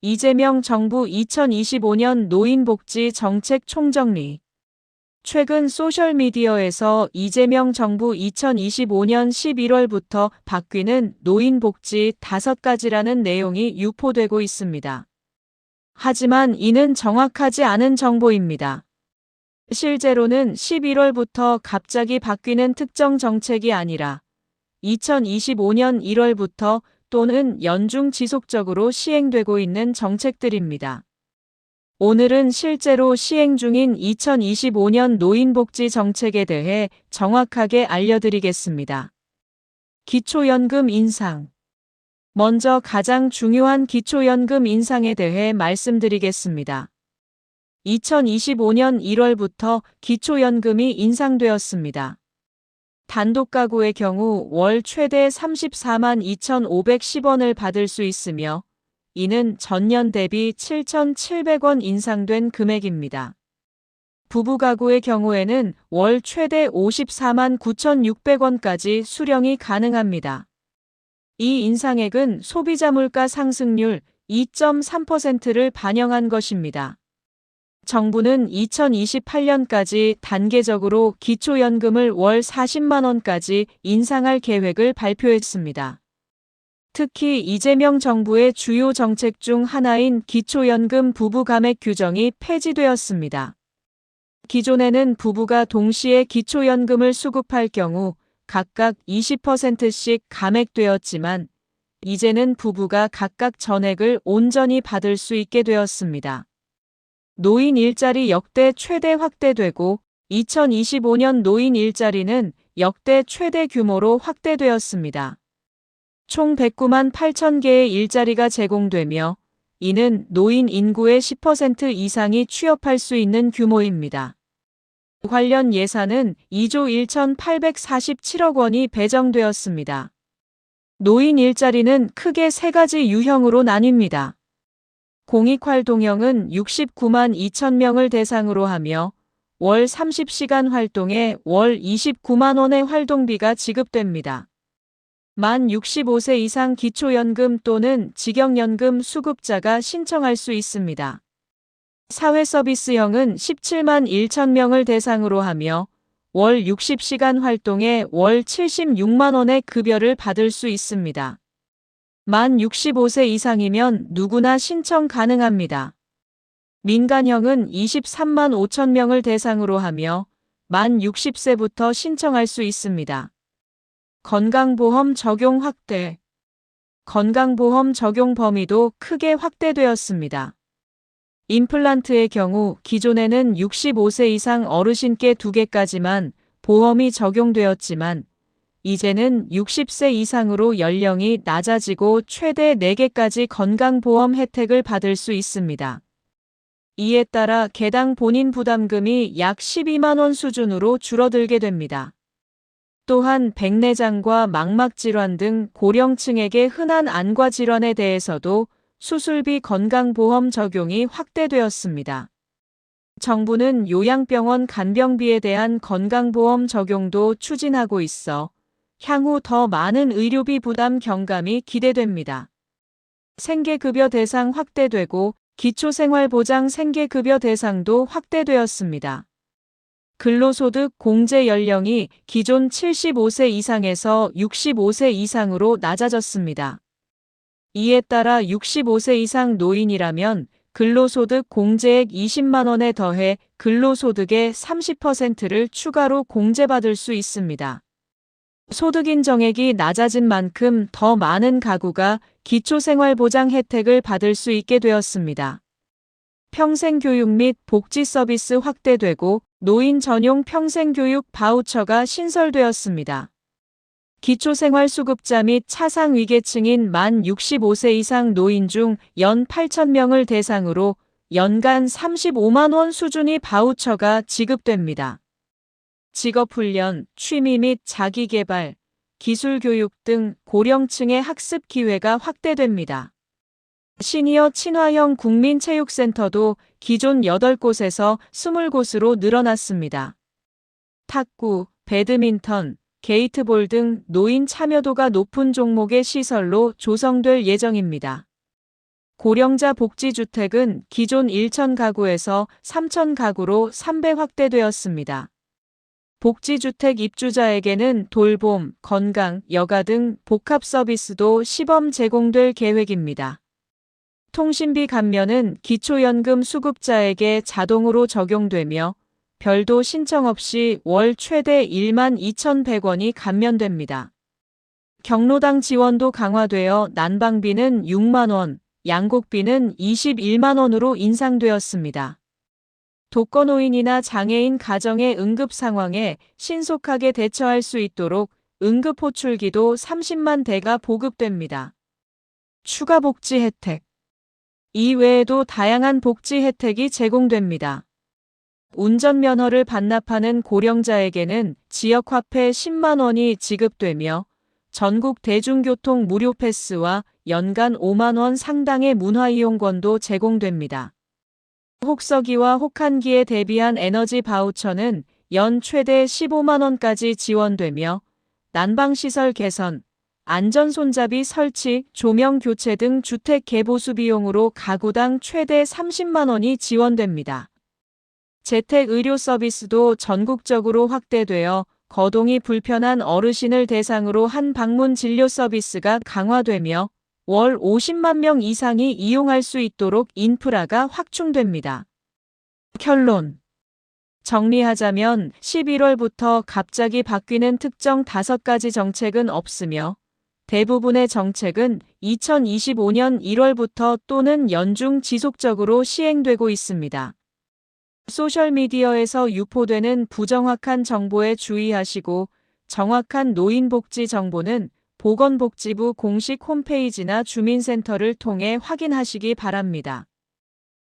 이재명 정부 2025년 노인복지 정책 총정리. 최근 소셜미디어에서 이재명 정부 2025년 11월부터 바뀌는 노인복지 5가지라는 내용이 유포되고 있습니다. 하지만 이는 정확하지 않은 정보입니다. 실제로는 11월부터 갑자기 바뀌는 특정 정책이 아니라 2025년 1월부터 또는 연중 지속적으로 시행되고 있는 정책들입니다. 오늘은 실제로 시행 중인 2025년 노인복지 정책에 대해 정확하게 알려드리겠습니다. 기초연금 인상. 먼저 가장 중요한 기초연금 인상에 대해 말씀드리겠습니다. 2025년 1월부터 기초연금이 인상되었습니다. 단독가구의 경우 월 최대 34만 2,510원을 받을 수 있으며 이는 전년 대비 7,700원 인상된 금액입니다. 부부가구의 경우에는 월 최대 54만 9,600원까지 수령이 가능합니다. 이 인상액은 소비자 물가 상승률 2.3%를 반영한 것입니다. 정부는 2028년까지 단계적으로 기초연금을 월 40만 원까지 인상할 계획을 발표했습니다. 특히 이재명 정부의 주요 정책 중 하나인 기초연금 부부 감액 규정이 폐지되었습니다. 기존에는 부부가 동시에 기초연금을 수급할 경우 각각 20%씩 감액되었지만 이제는 부부가 각각 전액을 온전히 받을 수 있게 되었습니다. 노인 일자리 역대 최대 확대되고 2025년 노인 일자리는 역대 최대 규모로 확대되었습니다. 총 109만 8천 개의 일자리가 제공되며 이는 노인 인구의 10% 이상이 취업할 수 있는 규모입니다. 관련 예산은 2조 1,847억 원이 배정되었습니다. 노인 일자리는 크게 3가지 유형으로 나뉩니다. 공익활동형은 69만 2천 명을 대상으로 하며 월 30시간 활동에 월 29만 원의 활동비가 지급됩니다. 만 65세 이상 기초연금 또는 직영연금 수급자가 신청할 수 있습니다. 사회서비스형은 17만 1천 명을 대상으로 하며 월 60시간 활동에 월 76만 원의 급여를 받을 수 있습니다. 만 65세 이상이면 누구나 신청 가능합니다. 민간형은 23만 5천 명을 대상으로 하며 만 60세부터 신청할 수 있습니다. 건강보험 적용 확대. 건강보험 적용 범위도 크게 확대되었습니다. 임플란트의 경우 기존에는 65세 이상 어르신께 2개까지만 보험이 적용되었지만 이제는 60세 이상으로 연령이 낮아지고 최대 4개까지 건강보험 혜택을 받을 수 있습니다. 이에 따라 개당 본인 부담금이 약 12만 원 수준으로 줄어들게 됩니다. 또한 백내장과 망막질환 등 고령층에게 흔한 안과 질환에 대해서도 수술비 건강보험 적용이 확대되었습니다. 정부는 요양병원 간병비에 대한 건강보험 적용도 추진하고 있어 향후 더 많은 의료비 부담 경감이 기대됩니다. 생계급여 대상 확대되고 기초생활보장 생계급여 대상도 확대되었습니다. 근로소득 공제 연령이 기존 75세 이상에서 65세 이상으로 낮아졌습니다. 이에 따라 65세 이상 노인이라면 근로소득 공제액 20만 원에 더해 근로소득의 30%를 추가로 공제받을 수 있습니다. 소득 인정액이 낮아진 만큼 더 많은 가구가 기초생활보장 혜택을 받을 수 있게 되었습니다. 평생교육 및 복지 서비스 확대되고 노인 전용 평생교육 바우처가 신설되었습니다. 기초생활수급자 및 차상위계층인 만 65세 이상 노인 중 연 8천 명을 대상으로 연간 35만 원 수준의 바우처가 지급됩니다. 직업훈련, 취미 및 자기개발, 기술교육 등 고령층의 학습 기회가 확대됩니다. 시니어 친화형 국민체육센터도 기존 8곳에서 20곳으로 늘어났습니다. 탁구, 배드민턴, 게이트볼 등 노인 참여도가 높은 종목의 시설로 조성될 예정입니다. 고령자 복지주택은 기존 1천 가구에서 3천 가구로 3배 확대되었습니다. 복지주택 입주자에게는 돌봄, 건강, 여가 등 복합 서비스도 시범 제공될 계획입니다. 통신비 감면은 기초연금 수급자에게 자동으로 적용되며 별도 신청 없이 월 최대 12,100원이 감면됩니다. 경로당 지원도 강화되어 난방비는 6만 원, 양곡비는 21만 원으로 인상되었습니다. 독거노인이나 장애인 가정의 응급 상황에 신속하게 대처할 수 있도록 응급호출기도 30만 대가 보급됩니다. 추가 복지 혜택. 이 외에도 다양한 복지 혜택이 제공됩니다. 운전면허를 반납하는 고령자에게는 지역화폐 10만 원이 지급되며 전국 대중교통 무료 패스와 연간 5만 원 상당의 문화이용권도 제공됩니다. 혹서기와 혹한기에 대비한 에너지 바우처는 연 최대 15만 원까지 지원되며 난방시설 개선, 안전손잡이 설치, 조명 교체 등 주택 개보수 비용으로 가구당 최대 30만 원이 지원됩니다. 재택의료 서비스도 전국적으로 확대되어 거동이 불편한 어르신을 대상으로 한 방문 진료 서비스가 강화되며 월 50만 명 이상이 이용할 수 있도록 인프라가 확충됩니다. 결론. 정리하자면 11월부터 갑자기 바뀌는 특정 5가지 정책은 없으며 대부분의 정책은 2025년 1월부터 또는 연중 지속적으로 시행되고 있습니다. 소셜미디어에서 유포되는 부정확한 정보에 주의하시고 정확한 노인복지 정보는 보건복지부 공식 홈페이지나 주민센터를 통해 확인하시기 바랍니다.